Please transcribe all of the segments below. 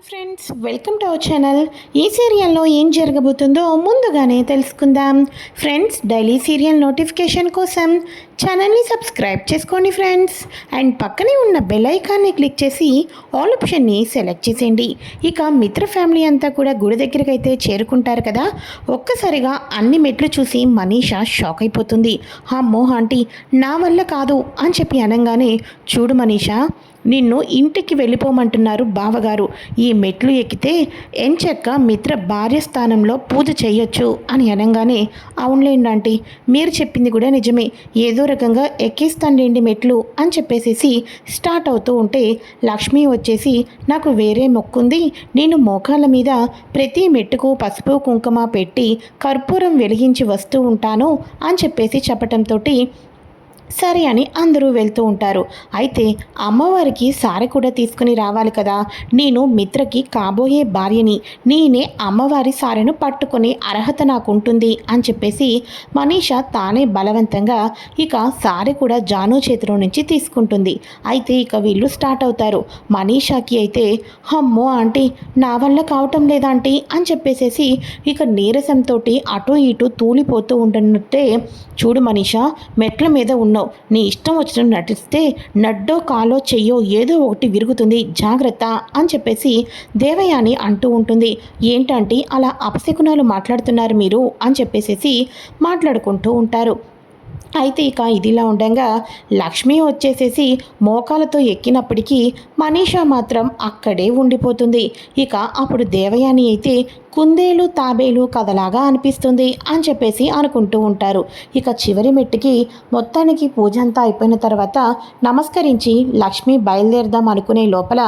Friends, welcome to our channel. ఈ సీరియల్లో ఏం జరగబోతుందో ముందుగానే తెలుసుకుందాం. ఫ్రెండ్స్, డైలీ సీరియల్ నోటిఫికేషన్ కోసం ఛానల్ని సబ్స్క్రైబ్ చేసుకోండి ఫ్రెండ్స్. అండ్ పక్కనే ఉన్న బెల్ ఐకాన్ని క్లిక్ చేసి ఆల్ ఆప్షన్ని సెలెక్ట్ చేసేయండి. ఇక మిత్ర ఫ్యామిలీ అంతా కూడా గుడి దగ్గరికి అయితే చేరుకుంటారు కదా. ఒక్కసారిగా అన్ని మెట్లు చూసి మనీషా షాక్ అయిపోతుంది. అమ్మో ఆంటీ, నా వల్ల కాదు అని చెప్పి అనగానే, చూడు మనీషా, నిన్ను ఇంటికి వెళ్ళిపోమంటున్నారు బావగారు. ఈ మెట్లు ఎక్కితే ఎంచక్క మిత్ర భార్య స్థానంలో పూజ చేయొచ్చు అని అనగానే, అవునులేండి ఆంటీ, మీరు చెప్పింది కూడా నిజమే, ఏదో రకంగా ఎక్కిస్తానులేండి మెట్లు అని చెప్పేసి స్టార్ట్ అవుతూ ఉంటే, లక్ష్మి వచ్చేసి, నాకు వేరే మొక్కుంది, నేను మోకాళ్ళ మీద ప్రతి మెట్టుకు పసుపు కుంకుమ పెట్టి కర్పూరం వెలిగించి వస్తూ ఉంటాను అని చెప్పేసి చెప్పటంతో సరే అని అందరూ వెళ్తూ ఉంటారు. అయితే అమ్మవారికి సారె కూడా తీసుకుని రావాలి కదా, నేను మిత్రకి కాబోయే భార్యని, నేనే అమ్మవారి సారెను పట్టుకునే అర్హత నాకు ఉంటుంది అని చెప్పేసి మనీషా తానే బలవంతంగా ఇక సారె కూడా జాను చేతిలో నుంచి తీసుకుంటుంది. అయితే ఇక వీళ్ళు స్టార్ట్ అవుతారు. మనీషాకి అయితే, అమ్మో ఆంటీ, నా వల్ల కావటం లేదా ఆంటీ అని చెప్పేసేసి ఇక నీరసంతో అటు ఇటు తూలిపోతూ ఉంటున్నట్టే, చూడు మనీషా, మెట్ల మీద ఉన్నావు, నీ ఇష్టం వచ్చినట్టు నటిస్తే నడ్డో కాలో చెయ్యో ఏదో ఒకటి విరుగుతుంది, జాగ్రత్త అని చెప్పేసి దేవయాని అంటూ ఉంటుంది. ఏంటంటే అలా అపశకునాలు మాట్లాడుతున్నారు మీరు అని చెప్పేసి మాట్లాడుకుంటూ ఉంటారు. అయితే ఇక ఇదిలా ఉండగా లక్ష్మి వచ్చేసేసి మోకాలతో ఎక్కినప్పటికీ మనీషా మాత్రం అక్కడే ఉండిపోతుంది. ఇక అప్పుడు దేవయాని అయితే, కుందేలు తాబేలు కథలాగా అనిపిస్తుంది అని చెప్పేసి అనుకుంటూ ఉంటారు. ఇక చివరి మెట్టుకి మొత్తానికి పూజ అంతా అయిపోయిన తర్వాత నమస్కరించి లక్ష్మి బయలుదేరదాం అనుకునే లోపల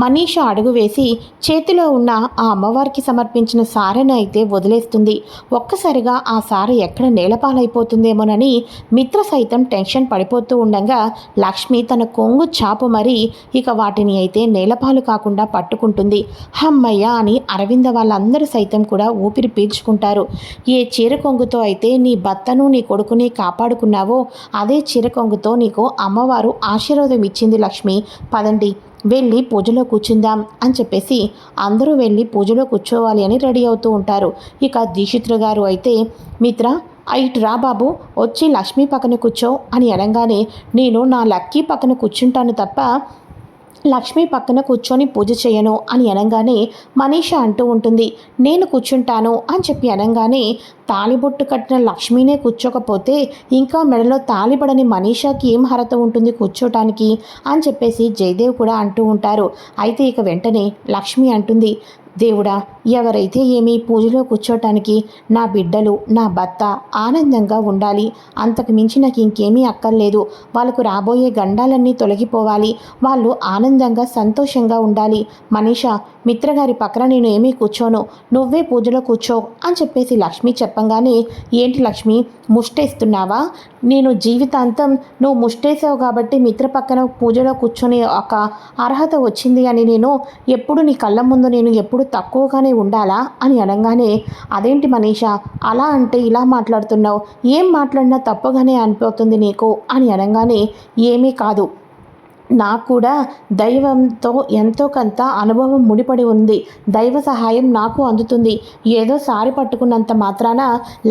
మనీషా అడుగు వేసి చేతిలో ఉన్న ఆ అమ్మవారికి సమర్పించిన సారెను అయితే వదిలేస్తుంది. ఒక్కసారిగా ఆ సారె ఎక్కడ నేలపాలైపోతుందేమోనని మిత్ర సైతం టెన్షన్ పడిపోతూ ఉండగా లక్ష్మి తన కొంగు చాపు మరీ ఇక వాటిని అయితే నేలపాలు కాకుండా పట్టుకుంటుంది. హమ్మయ్య అని అరవింద వాళ్ళందరూ సైతం కూడా ఊపిరి పీల్చుకుంటారు. ఏ చీర కొంగుతో అయితే నీ భర్తను నీ కొడుకుని కాపాడుకున్నావో అదే చీర కొంగుతో నీకు అమ్మవారు ఆశీర్వాదం ఇచ్చింది లక్ష్మి, పదండి వెళ్ళి పూజలో కూర్చుందాం అని చెప్పేసి అందరూ వెళ్ళి పూజలో కూర్చోవాలి అని రెడీ అవుతూ ఉంటారు. ఇక దీక్షితులు గారు అయితే, మిత్ర ఇటు రా బాబు, వచ్చి లక్ష్మి పక్కన కూర్చో అని అనగానే, నేను నా లక్కీ పక్కన కూర్చుంటాను తప్ప లక్ష్మి పక్కన కూర్చొని పూజ చేయను అని అనగానే మనీషా అంటూ ఉంటుంది, నేను కూర్చుంటాను అని చెప్పి అనగానే, తాలిబొట్టు కట్టిన లక్ష్మీనే కూర్చోకపోతే ఇంకా మెడలో తాలిబడని మనీషాకి ఏం అర్హత ఉంటుంది కూర్చోటానికి అని చెప్పేసి జయదేవ్ కూడా అంటూ ఉంటారు. అయితే ఇక వెంటనే లక్ష్మి అంటుంది, దేవుడా, ఎవరైతే ఏమీ పూజలో కూర్చోటానికి నా బిడ్డలు నా భర్త ఆనందంగా ఉండాలి, అంతకు మించి నాకు ఇంకేమీ అక్కర్లేదు, వాళ్ళకు రాబోయే గండాలన్నీ తొలగిపోవాలి, వాళ్ళు ఆనందంగా సంతోషంగా ఉండాలి. మనీషా, మిత్రగారి పక్కన నేను ఏమీ కూర్చోను, నువ్వే పూజలో కూర్చో అని చెప్పేసి లక్ష్మి చెప్పంగానే, ఏంటి లక్ష్మి ముష్టేస్తున్నావా, నేను జీవితాంతం నువ్వు ముష్టేసావు కాబట్టి మిత్ర పక్కన పూజలో కూర్చొని ఒక అర్హత వచ్చింది అని నేను ఎప్పుడు నీ కళ్ళ ముందు నేను ఎప్పుడు తక్కువగానే ఉండాలా అని అనగానే, అదేంటి మనీషా అలా అంటే ఇలా మాట్లాడుతున్నావు, ఏం మాట్లాడినా తప్పుగానే అనిపోతుంది నీకు అని అనగానే, ఏమీ కాదు, నాకు కూడా దైవంతో ఎంతో కొంత అనుభవం ముడిపడి ఉంది, దైవ సహాయం నాకు అందుతుంది, ఏదో సారి పట్టుకున్నంత మాత్రాన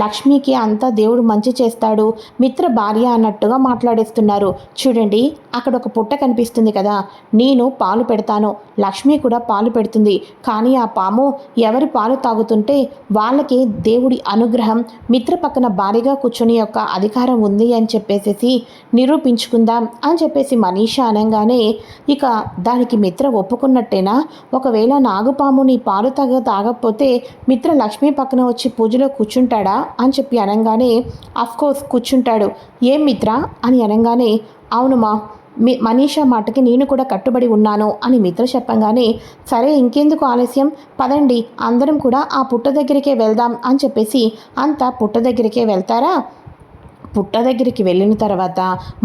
లక్ష్మికి అంతా దేవుడు మంచి చేస్తాడు, మిత్ర భార్య అన్నట్టుగా మాట్లాడేస్తున్నారు. చూడండి, అక్కడ ఒక పుట్ట కనిపిస్తుంది కదా, నేను పాలు పెడతాను, లక్ష్మి కూడా పాలు పెడుతుంది, కానీ ఆ పాము ఎవరి పాలు తాగుతుంటే వాళ్ళకి దేవుడి అనుగ్రహం, మిత్ర పక్కన భారీగా కూర్చొని యొక్క అధికారం ఉంది అని చెప్పేసి నిరూపించుకుందాం అని చెప్పేసి మనీషా అనగానే, ఇక దానికి మిత్ర ఒప్పుకున్నట్టేనా, ఒకవేళ నాగుపాము నీ పాలు తాగకపోతే మిత్ర లక్ష్మి పక్కన వచ్చి పూజలో కూర్చుంటాడా అని చెప్పి అనగానే, అఫ్కోర్స్ కూర్చుంటాడు, ఏం మిత్ర అని అనగానే, అవునుమా, మనీషా మాటకి నేను కూడా కట్టుబడి ఉన్నాను అని మిత్ర చెప్పంగానే, సరే ఇంకెందుకు ఆలస్యం, పదండి అందరం కూడా ఆ పుట్ట దగ్గరికే వెళ్దాం అని చెప్పేసి అంతా పుట్ట దగ్గరికే వెళ్తారా. పుట్ట దగ్గరికి వెళ్ళిన తర్వాత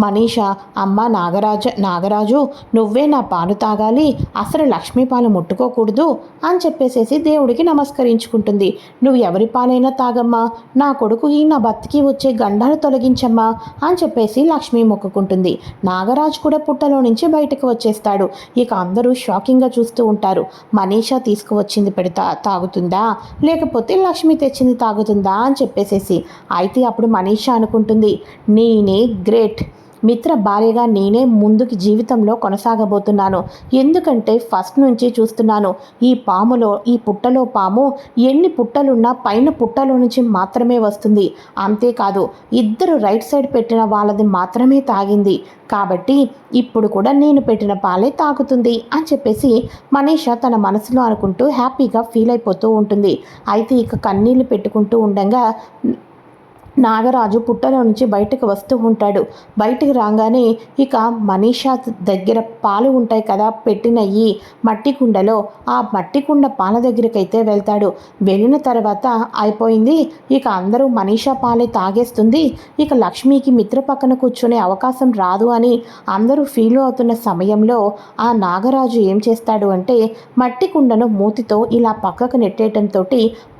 మనీష, అమ్మ నాగరాజు నువ్వే నా పాలు తాగాలి, అసలు లక్ష్మీ పాలు ముట్టుకోకూడదు అని చెప్పేసేసి దేవుడికి నమస్కరించుకుంటుంది. నువ్వు ఎవరి పాలైనా తాగమ్మా, నా కొడుకుకి నా భర్తకి వచ్చే గండాలు తొలగించమ్మా అని చెప్పేసి లక్ష్మి మొక్కుకుంటుంది. నాగరాజు కూడా పుట్టలో నుంచి బయటకు వచ్చేస్తాడు. ఇక అందరూ షాకింగ్గా చూస్తూ ఉంటారు. మనీష తీసుకువచ్చింది తాగుతుందా లేకపోతే లక్ష్మి తెచ్చింది తాగుతుందా అని చెప్పేసేసి. అయితే అప్పుడు మనీష అనుకుంటుంది, నేనే గ్రేట్, మిత్ర భార్యగా నేనే ముందుకి జీవితంలో కొనసాగబోతున్నాను. ఎందుకంటే ఫస్ట్ నుంచి చూస్తున్నాను ఈ పుట్టలో పాము ఎన్ని పుట్టలున్నా పైన పుట్టలో నుంచి మాత్రమే వస్తుంది. అంతేకాదు ఇద్దరు రైట్ సైడ్ పెట్టిన వాళ్ళది మాత్రమే తాగింది. కాబట్టి ఇప్పుడు కూడా నేను పెట్టిన పాలే తాగుతుంది అని చెప్పేసి మనీష తన మనసులో అనుకుంటూ హ్యాపీగా ఫీల్ అయిపోతూ ఉంటుంది. అయితే ఇక కన్నీళ్ళు పెట్టుకుంటూ ఉండగా నాగరాజు పుట్టలో నుంచి బయటకు వస్తూ ఉంటాడు. బయటకు రాగానే ఇక మనీషా దగ్గర పాలు ఉంటాయి కదా పెట్టినవి మట్టి కుండలో, ఆ మట్టి కుండ పాల దగ్గరికైతే వెళ్తాడు. వెళ్ళిన తర్వాత అయిపోయింది, ఇక అందరూ మనీషా పాలే తాగేస్తుంది, ఇక లక్ష్మికి మిత్ర పక్కన కూర్చునే అవకాశం రాదు అని అందరూ ఫీల్ అవుతున్న సమయంలో ఆ నాగరాజు ఏం చేస్తాడు అంటే మట్టి కుండను మూతితో ఇలా పక్కకు నెట్టేయటంతో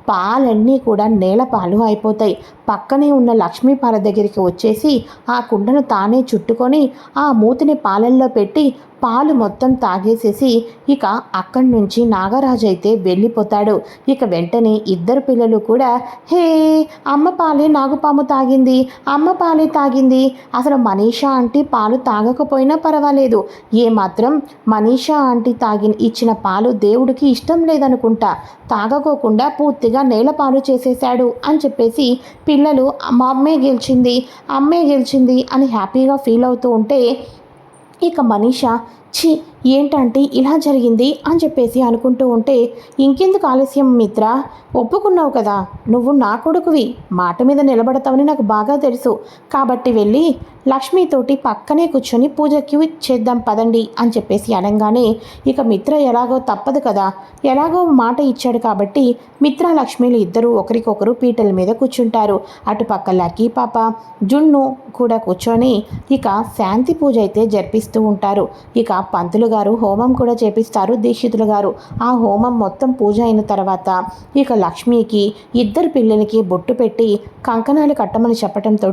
పాలన్నీ కూడా నేల పాలు అయిపోతాయి. పక్కనే ఉన్న లక్ష్మీ పాల దగ్గరికి వచ్చేసి ఆ కుండను తానే చుట్టుకొని ఆ మూతిని పాలల్లో పెట్టి పాలు మొత్తం తాగేసేసి ఇక అక్కడి నుంచి నాగరాజు అయితే వెళ్ళిపోతాడు. ఇక వెంటనే ఇద్దరు పిల్లలు కూడా హే అమ్మ పాలే నాగుపాము తాగింది, అమ్మ పాలే తాగింది, అసలు మనీషా ఆంటీ పాలు తాగకపోయినా పర్వాలేదు, ఏమాత్రం మనీషా ఆంటీ ఇచ్చిన పాలు దేవుడికి ఇష్టం లేదనుకుంటా, తాగకోకుండా పూర్తిగా నేల పాలు చేసేశాడు అని చెప్పేసి పిల్లలు మా అమ్మే గెలిచింది అని హ్యాపీగా ఫీల్ అవుతూ ఉంటే ఇక మనీష ఏంటంటే ఇలా జరిగింది అని చెప్పేసి అనుకుంటూ ఉంటే ఇంకెందుకు ఆలస్యం మిత్ర, ఒప్పుకున్నావు కదా, నువ్వు నా కొడుకువి, మాట మీద నిలబడతావని నాకు బాగా తెలుసు, కాబట్టి వెళ్ళి లక్ష్మితోటి పక్కనే కూర్చొని పూజకి చేద్దాం పదండి అని చెప్పేసి అనగానే ఇక మిత్ర ఎలాగో తప్పదు కదా, ఎలాగో మాట ఇచ్చాడు కాబట్టి మిత్ర లక్ష్మిలు ఇద్దరూ ఒకరికొకరు పీటల మీద కూర్చుంటారు. అటుపక్క లక్కీ పాప జున్ను కూడా కూర్చొని ఇక శాంతి పూజ అయితే జరిపిస్తూ ఉంటారు. ఇక పంతులు గారు హోమం కూడా చేపిస్తారు, దీక్షితులు గారు. ఆ హోమం మొత్తం పూజ అయిన తర్వాత ఇక లక్ష్మికి ఇద్దరు పిల్లలకి బొట్టు పెట్టి కంకణాలు కట్టమని చెప్పడంతో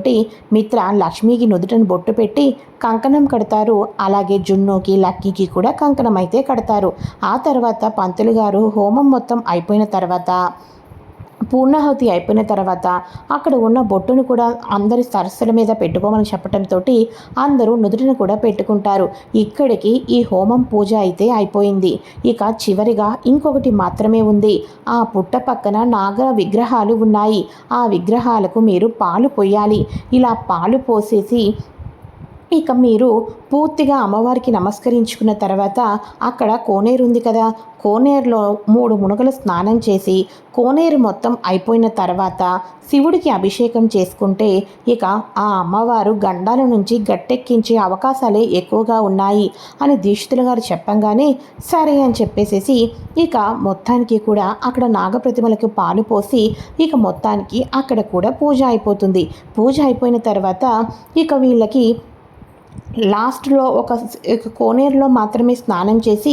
మిత్ర లక్ష్మికి నుదుటను బొట్టు పెట్టి కంకణం కడతారు. అలాగే జున్నుకి లక్కీకి కూడా కంకణం అయితే కడతారు. ఆ తర్వాత పంతులు గారు హోమం మొత్తం అయిపోయిన తర్వాత పూర్ణాహుతి అయిపోయిన తర్వాత అక్కడ ఉన్న బొట్టును కూడా అందరి సరస్సుల మీద పెట్టుకోమని చెప్పడంతో అందరూ నుదుటిని కూడా పెట్టుకుంటారు. ఇక్కడికి ఈ హోమం పూజ అయితే అయిపోయింది. ఇక చివరిగా ఇంకొకటి మాత్రమే ఉంది. ఆ పుట్ట పక్కన నాగ విగ్రహాలు ఉన్నాయి. ఆ విగ్రహాలకు మీరు పాలు పోయాలి. ఇలా పాలు పోసేసి ఇక మీరు పూర్తిగా అమ్మవారికి నమస్కరించుకున్న తర్వాత అక్కడ కోనేరు ఉంది కదా, కోనేరులో 3 మునగలు స్నానం చేసి కోనేరు మొత్తం అయిపోయిన తర్వాత శివుడికి అభిషేకం చేసుకుంటే ఇక ఆ అమ్మవారు గండాల నుంచి గట్టెక్కించే అవకాశాలే ఎక్కువగా ఉన్నాయి అని దీక్షితులు గారు చెప్పంగానే సరే అని చెప్పేసేసి ఇక మొత్తానికి కూడా అక్కడ నాగప్రతిమలకు పాలు పోసి ఇక మొత్తానికి అక్కడ కూడా పూజ అయిపోతుంది. పూజ అయిపోయిన తర్వాత ఇక వీళ్ళకి లాస్ట్లో ఒక కోనేరులో మాత్రమే స్నానం చేసి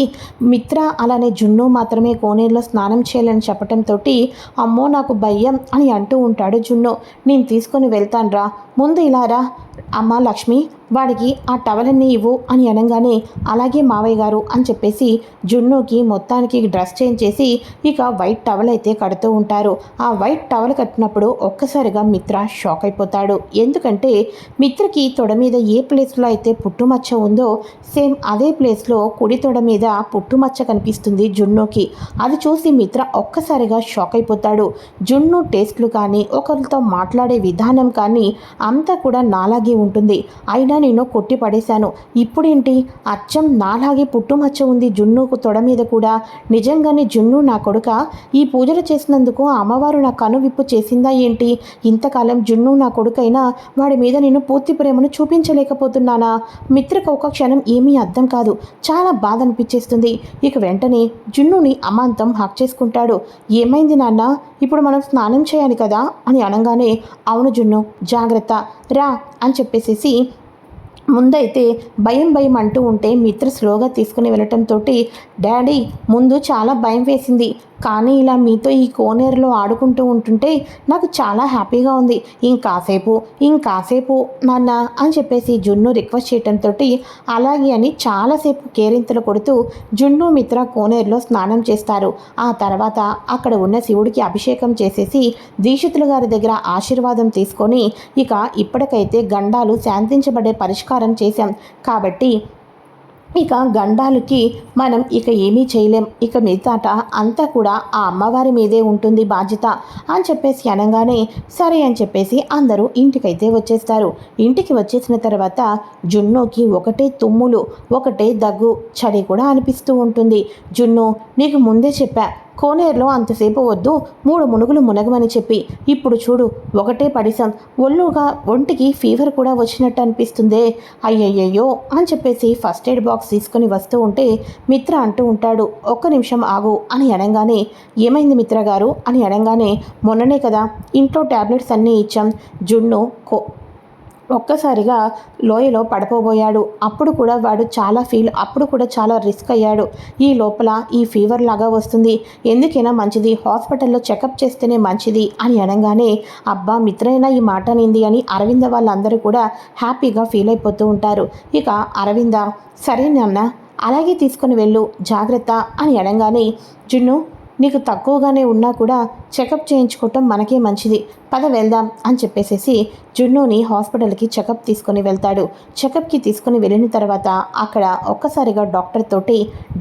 మిత్ర అలానే జున్ను మాత్రమే కోనేరులో స్నానం చేయాలని చెప్పడంతో అమ్మో నాకు భయం అని అంటూ ఉంటాడు జున్ను. నేను తీసుకొని వెళ్తాను రా, ముందు ఇలా రా అమ్మ లక్ష్మి, వాడికి ఆ టవలన్నీ ఇవ్వు అని అనగానే అలాగే మావయ్య గారు అని చెప్పేసి జున్నుకి మొత్తానికి డ్రెస్ చేంజ్ చేసి ఇక వైట్ టవల్ అయితే కడుతూ ఉంటారు. ఆ వైట్ టవల్ కట్టినప్పుడు ఒక్కసారిగా మిత్ర షాక్ అయిపోతాడు. ఎందుకంటే మిత్రకి తొడ మీద ఏ ప్లేస్లో అయితే పుట్టుమచ్చ ఉందో సేమ్ అదే ప్లేస్లో కుడి తొడ మీద పుట్టుమచ్చ కనిపిస్తుంది జున్నుకి. అది చూసి మిత్ర ఒక్కసారిగా షాక్ అయిపోతాడు. జున్ను టేస్ట్లు కానీ ఒకరితో మాట్లాడే విధానం కానీ అంతా కూడా నాలాగే ఉంటుంది, అయినా నేను కొట్టి పడేశాను, ఇప్పుడేంటి అచ్చం నాలాగే పుట్టుమచ్చ ఉంది జున్నుకు తొడ మీద కూడా, నిజంగానే జున్ను నా కొడుక, ఈ పూజలు చేసినందుకు అమ్మవారు నా కనువిప్పు చేసిందా ఏంటి, ఇంతకాలం జున్ను నా కొడుకైనా వాడి మీద నేను పూర్తి ప్రేమను చూపించలేకపోతున్నానా మిత్రకు ఒక క్షణం ఏమీ అర్థం కాదు. చాలా బాధ అనిపించేస్తుంది. ఇక వెంటనే జున్నుని అమాంతం హక్ చేసుకుంటాడు. ఏమైంది నాన్న, ఇప్పుడు మనం స్నానం చేయాలి కదా అని అనగానే, అవును జున్ను, జాగ్రత్త, రా అని చెప్పేసేసి ముందైతే భయం భయం అంటూ ఉంటే మిత్ర స్లోగా తీసుకుని వెళ్ళటంతో, డాడీ ముందు చాలా భయం వేసింది, కానీ ఇలా మీతో ఈ కోనేరులో ఆడుకుంటూ ఉంటుంటే నాకు చాలా హ్యాపీగా ఉంది. ఇంకాసేపు నాన్న అని చెప్పేసి జున్ను రిక్వెస్ట్ చేయడంతో అలాగే అని చాలాసేపు కేరింతలు కొడుతూ జున్ను మిత్ర కోనేరులో స్నానం చేస్తారు. ఆ తర్వాత అక్కడ ఉన్న శివుడికి అభిషేకం చేసేసి దీక్షితులు గారి దగ్గర ఆశీర్వాదం తీసుకొని, ఇక ఇప్పటికైతే గండాలు శాంతించబడే పరిష్కారం చేశాం కాబట్టి ఇక గండాలకి మనం ఇక ఏమీ చేయలేం, ఇక మిగతాట అంతా కూడా ఆ అమ్మవారి మీదే ఉంటుంది బాధ్యత అని చెప్పేసి అనగానే, సరే అని చెప్పేసి అందరూ ఇంటికైతే వచ్చేస్తారు. ఇంటికి వచ్చేసిన తర్వాత జున్నుకి ఒకటే తుమ్ములు, ఒకటే దగ్గు, చలి కూడా అనిపిస్తూ ఉంటుంది. జున్ను, నీకు ముందే చెప్పా కోనేరులో అంతసేపు వద్దు, 3 మునుగులు మునగమని చెప్పి, ఇప్పుడు చూడు ఒకటే పడిసం, ఒంటికి ఫీవర్ కూడా వచ్చినట్టు అనిపిస్తుందే, అయ్యయ్యో అని చెప్పేసి ఫస్ట్ ఎయిడ్ బాక్స్ తీసుకొని వస్తూ ఉంటే మిత్ర అంటూ ఉంటాడు, ఒక్క నిమిషం ఆగు అని అనగానే, ఏమైంది మిత్ర గారు అని అనగానే, మొన్ననే కదా ఇంట్లో ట్యాబ్లెట్స్ అన్నీ ఇచ్చాం. జున్ను ఒక్కసారిగా లోయలో పడిపోబోయాడు. అప్పుడు కూడా చాలా రిస్క్ అయ్యాడు. ఈ లోపల ఈ ఫీవర్ లాగా వస్తుంది, ఎందుకైనా మంచిది హాస్పిటల్లో చెకప్ చేస్తేనే మంచిది అని అనగానే, అబ్బా మిత్రైనా ఈ మాట నింది అని అరవింద వాళ్ళందరూ కూడా హ్యాపీగా ఫీల్ అయిపోతూ ఉంటారు. ఇక అరవింద, సరే నాన్న అలాగే తీసుకొని వెళ్ళు, జాగ్రత్త అని అనగానే, జున్ను నీకు తక్కువగానే ఉన్నా కూడా చెకప్ చేయించుకోవటం మనకే మంచిది, పద వెళ్దాం అని చెప్పేసేసి జున్నుని హాస్పిటల్కి చెకప్ తీసుకొని వెళ్తాడు. చెకప్కి తీసుకొని వెళ్ళిన తర్వాత అక్కడ ఒక్కసారిగా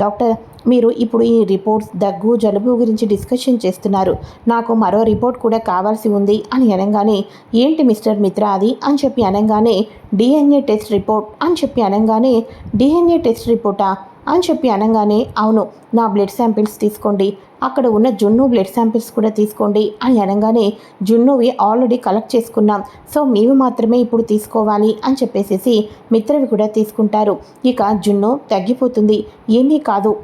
డాక్టర్ మీరు ఇప్పుడు ఈ రిపోర్ట్స్ దగ్గు జలుబు గురించి డిస్కషన్ చేస్తున్నారు, నాకు మరో రిపోర్ట్ కూడా కావాల్సి ఉంది అని అనగానే, ఏంటి మిస్టర్ మిత్ర అది అని చెప్పి అనగానే, డిఎన్ఏ టెస్ట్ రిపోర్ట్ అని చెప్పి అనగానే, డిఎన్ఏ టెస్ట్ రిపోర్టా అని చెప్పి అనగానే, అవును నా బ్లడ్ శాంపిల్స్ తీసుకోండి, అక్కడ ఉన్న జున్ను బ్లడ్ శాంపిల్స్ కూడా తీసుకోండి అని అనగానే, జున్నువి ఆల్రెడీ కలెక్ట్ చేసుకున్నాం, సో మీవి మాత్రమే ఇప్పుడు తీసుకోవాలి అని చెప్పేసేసి మిత్రవి కూడా తీసుకుంటారు. ఇక జున్ను తగ్గిపోతుంది, ఏమీ కాదు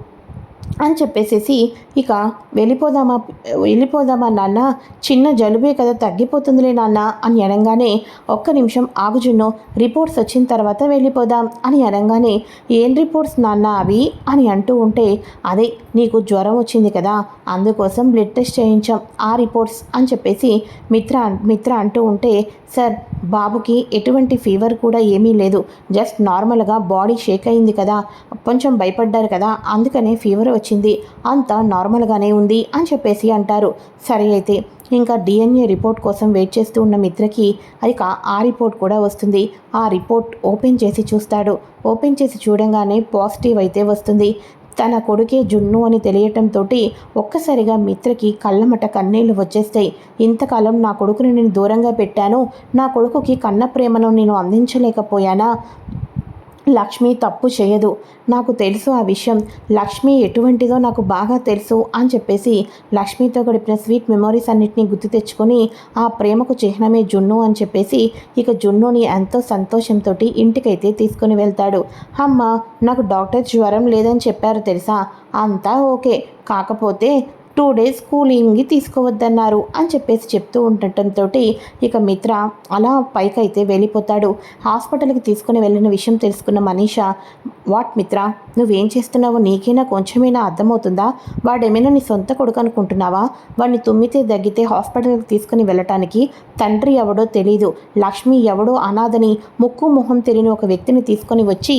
అని చెప్పేసేసి ఇక వెళ్ళిపోదామా నాన్న, చిన్న జలుబే కదా తగ్గిపోతుందిలే నాన్న అని అనగానే, ఒక్క నిమిషం ఆగు జున్ను, రిపోర్ట్స్ వచ్చిన తర్వాత వెళ్ళిపోదాం అని అనగానే, ఏం రిపోర్ట్స్ నాన్న అవి అని అంటూ ఉంటే, అదే నీకు జ్వరం వచ్చింది కదా అందుకోసం బ్లడ్ టెస్ట్ చేయించాం ఆ రిపోర్ట్స్ అని చెప్పేసి మిత్ర అంటూ ఉంటే, సార్ బాబుకి ఎటువంటి ఫీవర్ కూడా ఏమీ లేదు, జస్ట్ నార్మల్గా బాడీ షేక్ అయింది కదా, కొంచెం భయపడ్డారు కదా అందుకనే ఫీవర్ వచ్చింది, అంతా నార్మల్గానే ఉంది అని చెప్పేసి అంటారు. సరే అయితే ఇంకా డిఎన్ఏ రిపోర్ట్ కోసం వెయిట్ చేస్తూ ఉన్న మిత్రకి ఇక ఆ రిపోర్ట్ కూడా వస్తుంది. ఆ రిపోర్ట్ ఓపెన్ చేసి చూస్తాడు. ఓపెన్ చేసి చూడంగానే పాజిటివ్ అయితే వస్తుంది. తన కొడుకే జున్ను అని తెలియటంతో ఒక్కసారిగా మిత్రకి కళ్ళమట కన్నీళ్లు వచ్చేస్తాయి. ఇంతకాలం నా కొడుకుని నేను దూరంగా పెట్టాను, నా కొడుకుకి కన్న ప్రేమను నేను అందించలేకపోయానా, లక్ష్మి తప్పు చేయదు, నాకు తెలుసు ఆ విషయం, లక్ష్మి ఎటువంటిదో నాకు బాగా తెలుసు అని చెప్పేసి లక్ష్మితో గడిపిన స్వీట్ మెమొరీస్ అన్నిటినీ గుర్తు తెచ్చుకొని ఆ ప్రేమకు చిహ్నమే జున్ను అని చెప్పేసి ఇక జున్నుని ఎంతో సంతోషంతో ఇంటికైతే తీసుకుని వెళ్తాడు. అమ్మ నాకు డాక్టర్ జ్వరం లేదని చెప్పారు తెలుసా, అంతా ఓకే, కాకపోతే 2 days కూలింగ్కి తీసుకోవద్దన్నారు అని చెప్పేసి చెప్తూ ఉండటంతో ఇక మిత్ర అలా పైకైతే వెళ్ళిపోతాడు. హాస్పిటల్కి తీసుకుని వెళ్ళిన విషయం తెలుసుకున్న మనీషా, వాట్ మిత్ర నువ్వేం చేస్తున్నావో నీకైనా కొంచెమైనా అర్థమవుతుందా, వాడేమైనా నీ సొంత కొడుకు అనుకుంటున్నావా, వాడిని తుమ్మితే దగ్గితే హాస్పిటల్కి తీసుకుని వెళ్ళటానికి తండ్రి ఎవడో తెలీదు, లక్ష్మి ఎవడో అనాథని ముక్కు మొహం తెలియని ఒక వ్యక్తిని తీసుకొని వచ్చి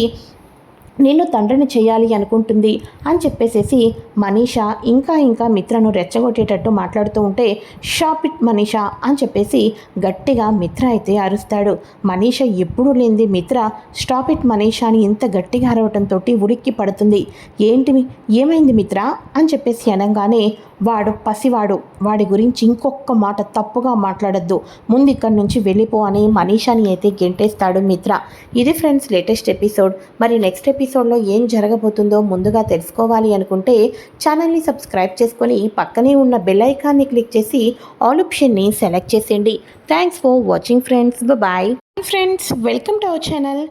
నిన్ను తండ్రిని చేయాలి అనుకుంటుంది అని చెప్పేసేసి మనీషా ఇంకా మిత్రను రెచ్చగొట్టేటట్టు మాట్లాడుతూ ఉంటే, షాప్ ఇట్ మనీషా అని చెప్పేసి గట్టిగా మిత్ర అయితే అరుస్తాడు. మనీషా ఎప్పుడూ లేనిది మిత్ర స్టాప్ ఇట్ మనీషా అని ఇంత గట్టిగా అరవటంతో ఉడిక్కి పడుతుంది. ఏమైంది మిత్ర అని చెప్పేసి అనగానే, వాడు పసివాడు, వాడి గురించి ఇంకొక మాట తప్పుగా మాట్లాడద్దు, ముందు ఇక్కడి నుంచి వెళ్ళిపో అని మనీషాని అయితే గెంటేస్తాడు మిత్ర. ఇది ఫ్రెండ్స్ లేటెస్ట్ ఎపిసోడ్. మరి నెక్స్ట్ ఎపిసోడ్లో ఏం జరగబోతుందో ముందుగా తెలుసుకోవాలి అనుకుంటే ఛానల్ని సబ్స్క్రైబ్ చేసుకొని పక్కనే ఉన్న బెల్ ఐకాన్ని క్లిక్ చేసి ఆల్ ఆప్షన్ని సెలెక్ట్ చేసేయండి. Thanks for watching friends. Bye friends, welcome to our channel.